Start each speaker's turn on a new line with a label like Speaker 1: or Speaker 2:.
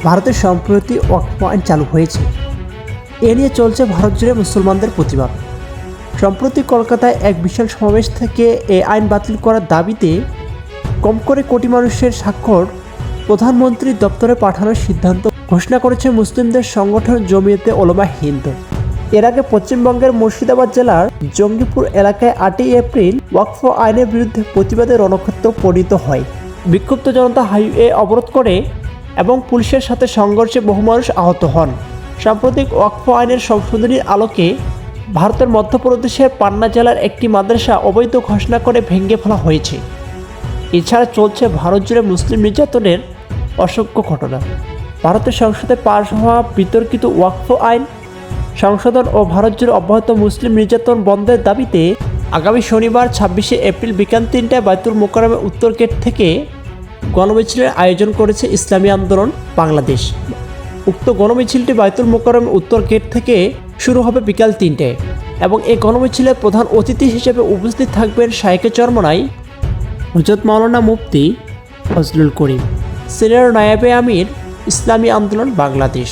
Speaker 1: ভারতে সম্প্রতি ওয়াকফ আইন চালু হয়েছে। এ নিয়ে চলছে ভারত জুড়ে মুসলমানদের প্রতিবাদ। সম্প্রতি কলকাতায় এক বিশাল সমাবেশ থেকে এই আইন বাতিল করার দাবিতে কম করে কোটি মানুষের স্বাক্ষর প্রধানমন্ত্রীর দপ্তরে পাঠানোর সিদ্ধান্ত ঘোষণা করেছে মুসলিমদের সংগঠন জমিয়তে ওলামা হিন্দ। এর আগে পশ্চিমবঙ্গের মুর্শিদাবাদ জেলার জঙ্গিপুর এলাকায় 8ই এপ্রিল ওয়াকফ আইনের বিরুদ্ধে প্রতিবাদে রণক্ষেত্র পরিণত হয়। বিক্ষুব্ধ জনতা হাইওয়ে অবরোধ করে এবং পুলিশের সাথে সংঘর্ষে বহু মানুষ আহত হন। সাম্প্রতিক ওয়াকফ আইনের সংশোধনীর আলোকে ভারতের মধ্যপ্রদেশের পান্না জেলার একটি মাদ্রাসা অবৈধ ঘোষণা করে ভেঙে ফেলা হয়েছে। এছাড়া চলছে ভারত জুড়ে মুসলিম নির্যাতনের অসংখ্য ঘটনা। ভারতের সংসদে পাশ হওয়া বিতর্কিত ওয়াকফ আইন সংশোধন ও ভারত জুড়ে অব্যাহত মুসলিম নির্যাতন বন্ধের দাবিতে আগামী শনিবার 26শে এপ্রিল বিকাল 3টায় বাইতুল মোকাররমের উত্তর গেট থেকে গণমিছিলের আয়োজন করেছে ইসলামী আন্দোলন বাংলাদেশ। উক্ত গণমিছিলটি বাইতুল মোকাররমের উত্তর গেট থেকে শুরু হবে বিকাল 3টায় এবং এই গণমিছিলের প্রধান অতিথি হিসেবে উপস্থিত থাকবেন শায়েখে চরমনাই হযরত মাওলানা মুফতি ফজলুল করিম, সিনিয়র নায়েবে আমির ইসলামী আন্দোলন বাংলাদেশ।